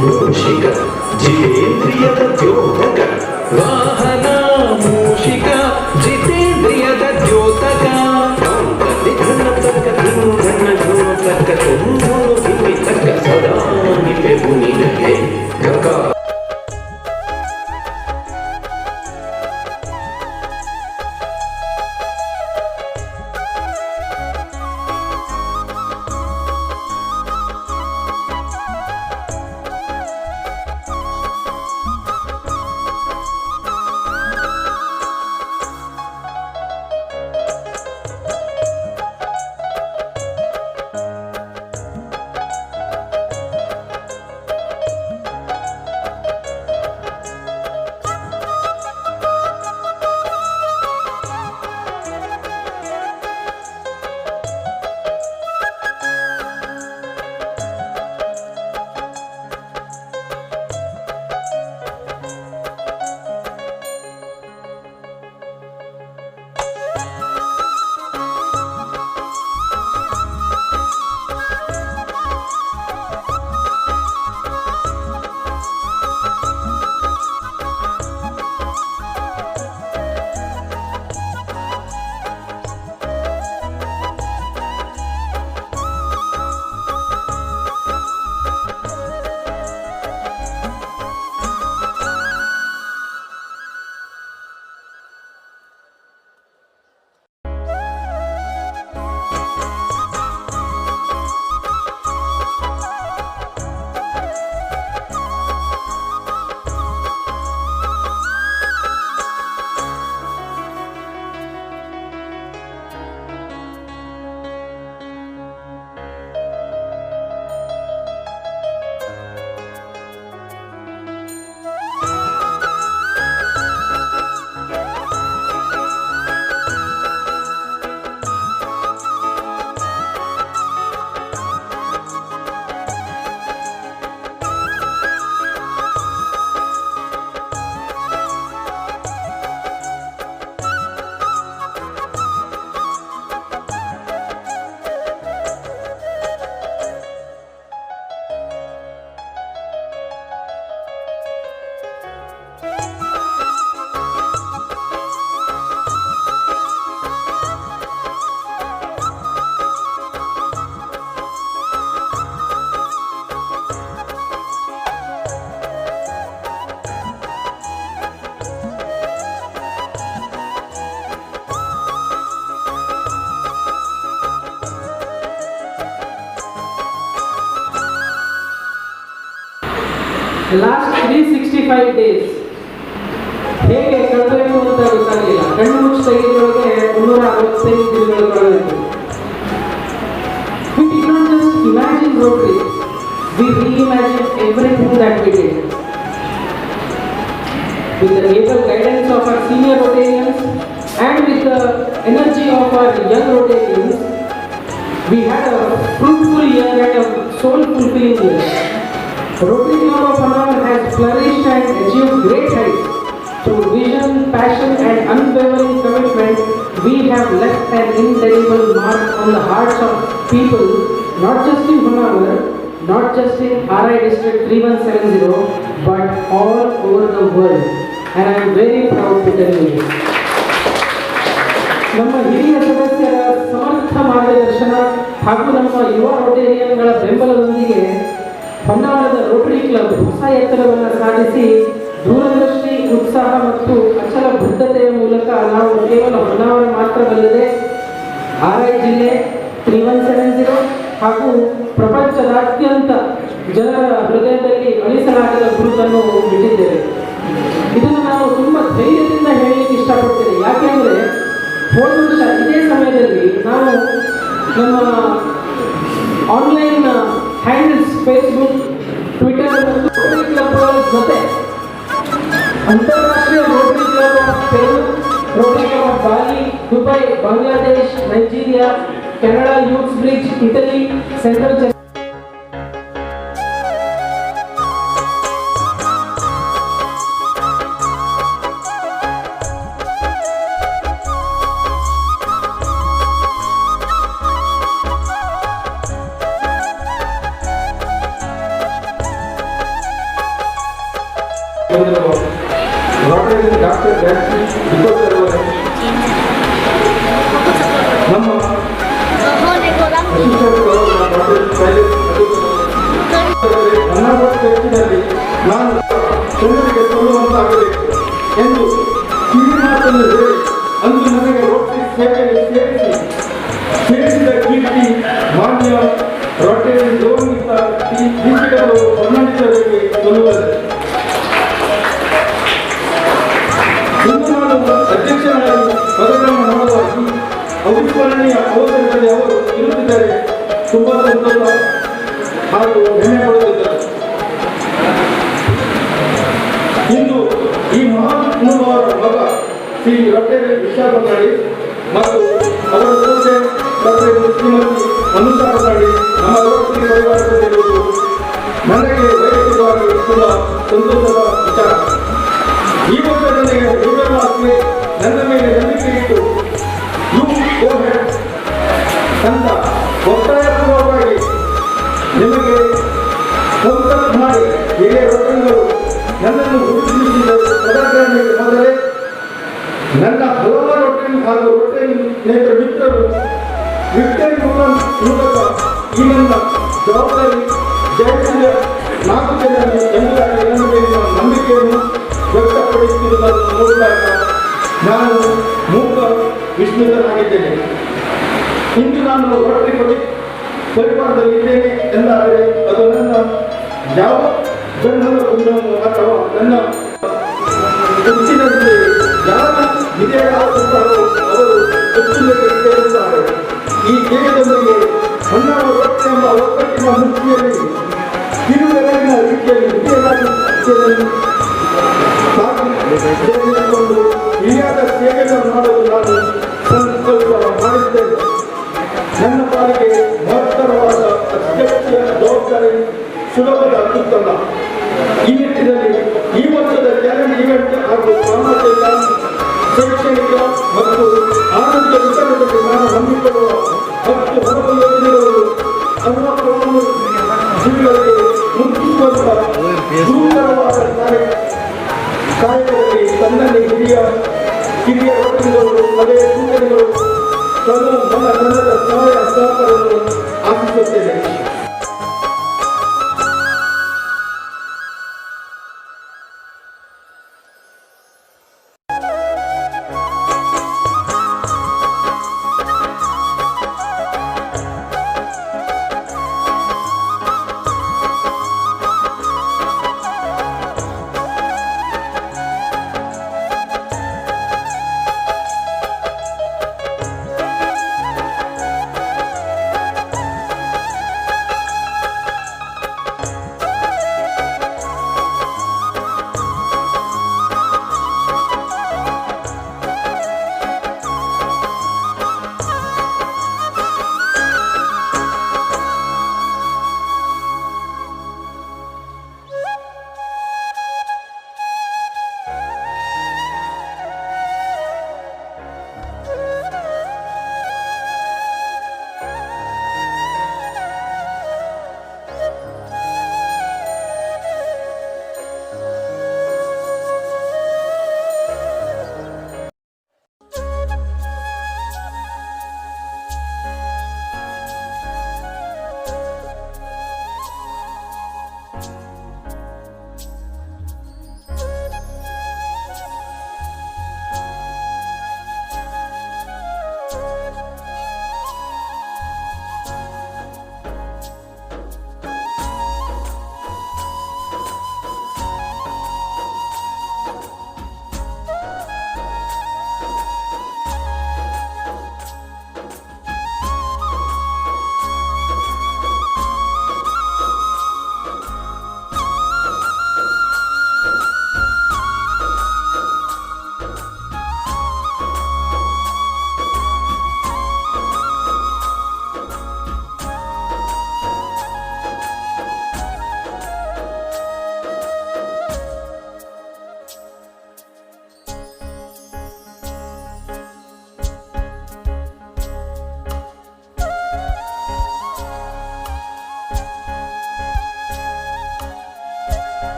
ಮೂಷಿಕ ಜಿತೇಂದ್ರಿಯದ ದ್ಯೋತಕ ವಾಹನ ಮೂಷಿಕ ಜಿತೇಂದ್ರಿಯದ ದ್ಯೋತಕ ತಕ್ಕ ಸದಾ ನಿಪೆ ಮುನಿಗೆ ಗಗ ಲಾಸ್ಟ್ 365 days ಹೇಗೆ ಕಳೆದೋಯ್ತು ಅಂತ ಗೊತ್ತಾಗಲಿಲ್ಲ. ಕಣ್ಣು ಮುಚ್ಚಿ ತೆಗೆದೊಳಗೆ 365 ದಿನಗಳು ಕಳೆದಿತ್ತು. We did not just imagine Rotary, we reimagined everything that we did. With the able guidance of our senior Rotarians and with the energy of our young Rotarians, we had a fruitful year and a soul-fulfilling year. Rotary Club of Honavar has flourished and achieved great heights. Through vision, passion and unwavering commitment, we have left an indelible mark on the hearts of people, not just in Honavar, not just in RI District 3170, but all over the world. And I am very proud to tell you this. ನಮ್ಮ ಹಿರಿಯ ಸದಸ್ಯರ ಸಮರ್ಥ ಮಾರ್ಗದರ್ಶನ ಹಾಗೂ ನಮ್ಮ ಯುವ ರೋಟೇರಿಯನ್ಗಳ ಬೆಂಬಲದೊಂದಿಗೆ ಹೊನ್ನಾವರದ Rotary club ಹೊಸ ಎತ್ತರವನ್ನು ಸಾಧಿಸಿ ದೂರದೃಷ್ಟಿ, ಉತ್ಸಾಹ ಮತ್ತು ಅಚಲ ಬದ್ಧತೆಯ ಮೂಲಕ ನಾವು ಕೇವಲ ಹೊನ್ನಾವರ ಮಾತ್ರವಲ್ಲದೆ RI ಜಿಲ್ಲೆ 3170 ಹಾಗೂ ಪ್ರಪಂಚದಾದ್ಯಂತ ಜನರ ಹೃದಯದಲ್ಲಿ ಅಳಿಸಲಾಗದ ಗುರುತನ್ನು ಬಿಟ್ಟಿದ್ದೇವೆ. ಇದನ್ನು ನಾವು ತುಂಬ ಧೈರ್ಯದಿಂದ ಹೇಳಲಿಕ್ಕೆ ಇಷ್ಟಪಡ್ತೇನೆ. ಯಾಕೆಂದರೆ ಹೋದ ವರ್ಷ ಇದೇ ಸಮಯದಲ್ಲಿ ನಾವು ನಮ್ಮ ಆನ್ಲೈನ್ ಹ್ಯಾಂಡಲ್ಸ್ ಫೇಸ್ಬುಕ್, ಟ್ವಿಟರ್ ಮತ್ತು ರೋಟರಿ ಕ್ಲಬ್ಗಳ ಜೊತೆ ಅಂತಾರಾಷ್ಟ್ರೀಯ Rotary club of Peru, Rotary club of Bali, Dubai, Bangladesh, Nigeria, Canada youths bridge, Italy, central ಬಂದಿರುವ ರೋಟರಿ ಡಾಕ್ಟರ್ ಗಾಯತ್ರಿ ಅವರೇ, ನಮ್ಮ ನನ್ನ ವ್ಯಕ್ತಿಯಲ್ಲಿ ನಾನು ಜನರಿಗೆ ಕೊಡುವಂತಾಗಬೇಕು ಎಂದು ಕಿವಿ ಮಾತನ್ನು ಹೇಳಿ ಅಂದು ನನಗೆ ರೋಟರಿ ಸೇವೆಯಲ್ಲಿ ಸೇರಿಸಿದ ಕೀರ್ತಿ ಮಾನ್ಯ ರೋಟರಿ ಗೌರವಿತ ದೀಪಿಕರು ಹೊನ್ನಡಿಸರಿಗೆ ಸಲ್ಲುತ್ತದೆ. ಇಂದು ನಾನು ಅಧ್ಯಕ್ಷರಾಗಿ ಪದಗ್ರಹಣ ಮಾಡುವಾಗಿ ಅವಿಸ್ಮರಣೀಯ ಅವಸರದಲ್ಲಿ ಅವರು ಇರುತ್ತಿದ್ದಾರೆ. ತುಂಬಾ ಸಂತೋಷ ಹಾಗೂ ಹೆಮ್ಮೆ ಪಡುತ್ತಿದ್ದರು. ಇಂದು ಈ ಮಹಾನ್ ಹೋನವಾರ ಮಗ ಶ್ರೀ ರೋಟರಿ ವಿಶಾಲ ಮಾಡಿ ಮತ್ತು ಅವರ ಸದಸ್ಯ ರೋಟರಿ ಶ್ರೀಮತಿ ಅನುಷಾ ಮಾಡಿ ನಮ್ಮ ರೋಟರಿ ಪರಿವಾರದಲ್ಲಿರುವುದು ನನಗೆ ವೈಯಕ್ತಿಕವಾಗಿ ತುಂಬಾ ಸಂತೋಷದ ವಿಚಾರ. ಈ ವರ್ಷ ನನಗೆ ಯುವರಾತ್ರಿ ನನ್ನ ಮೇಲೆ ನಂಬಿಕೆ ಇಟ್ಟು ಅಂತ ಒತ್ತಾಯಪೂರ್ವಕವಾಗಿ ನಿಮಗೆ ಸಂಪರ್ಕ ಮಾಡಿ ಹಿರಿಯ ರೋಟರಿಗಳು ನನ್ನನ್ನು ಗುರುತಿಸಿದ ಪದಗ್ರಹಣಕ್ಕೆ ಮೊದಲೇ ನನ್ನ ಹಲವಾರು ರೋಟರಿ ಹಾಗೂ ರೋಟರಿ ನೇತ್ರ ಮಿತ್ರರು ವಿಕ್ಟರಿ ಮೂಲಕ ಈ ನನ್ನ ಜವಾಬ್ದಾರಿ ಜಯಿಸಿದ 4 ಜನರು ಎಂಬುದಾಗಿ ನನ್ನ ಮೇಲಿನ ನಂಬಿಕೆಯನ್ನು ವ್ಯಕ್ತಪಡಿಸುವುದನ್ನು ನೋಡಿದಾಗ ನಾನು ಮೂಕ ವಿಸ್ಮಿತನಾಗಿದ್ದೇನೆ. ಇಂದು ನಾನು ರೋಟರಿ ಪರಿವಾರದಲ್ಲಿ ಇದ್ದೇನೆ ಎಂದಾದರೆ ಅದು ನನ್ನ ಯಾವ ಜನ್ಮದ ಗುಣವನ್ನು ಅಥವಾ ನನ್ನ ಹುಟ್ಟಿನಂತೆ ಯಾರು ವಿಧೇಯರಾಗುತ್ತಾರೋ ಅವರು ಹೆಚ್ಚಿನಕ್ಕೆ ಸೇರುತ್ತಾರೆ. ಈ ಧ್ಯೇಯದೊಂದಿಗೆ ಹೊನ್ನಾವರ ರೋಟರಿ ಎಂಬ ಒಕ್ಕಟ್ಟಿನ ಮುಖ್ಯಲ್ಲಿ ತಿರುಗಲಿನ ರೀತಿಯಲ್ಲಿ ವಿಧೇಯರಾಗುತ್ತೇನೆ ಸೇರಿಸಿಕೊಂಡು ಇಳಿಯಾದ ಸೇವೆಗಳನ್ನು ಮಾಡಲು ನಾನು ಸಂಕಲ್ಪ ಮಾಡಿದ್ದೇನೆ. ನನ್ನ ಪಾಲಿಗೆ ಮಹತ್ತರವಾದ ಅಧ್ಯಕ್ಷ ಜವಾಬ್ದಾರಿ ಸುಲಭದ ಅತ್ಯುತ್ತಮ. ಈ ನಿಟ್ಟಿನಲ್ಲಿ ಈ ವರ್ಷದ ಕ್ಯಾಲೆಂಡರ್ ಇವೆಂಟ್ ಹಾಗೂ ಸಾಮಾಜಿಕ ಶೈಕ್ಷಣಿಕ ಮತ್ತು ಆರೋಗ್ಯ ವಿಚಾರದಲ್ಲಿ ನಾನು ಹಮ್ಮಿಕೊಳ್ಳುವ 10 ಹಲವು ಯೋಜನೆಗಳು ಸರ್ವಪ್ರಥಮ ಜಿಲ್ಲೆಗಳಿಗೆ ಮುಖ್ಯವಾದ ಸುಂದರವಾದ ಕಾರ್ಯದಲ್ಲಿ ತನ್ನಲ್ಲಿ ಹಿರಿಯ ರೋಟರಿಗಳು ಅದೇ ಸೂಚನೆಗಳು ನನ್ನ ಸಹಾಯ ಸಹಕಾರವನ್ನು ಆಶಿಸುತ್ತೇನೆ.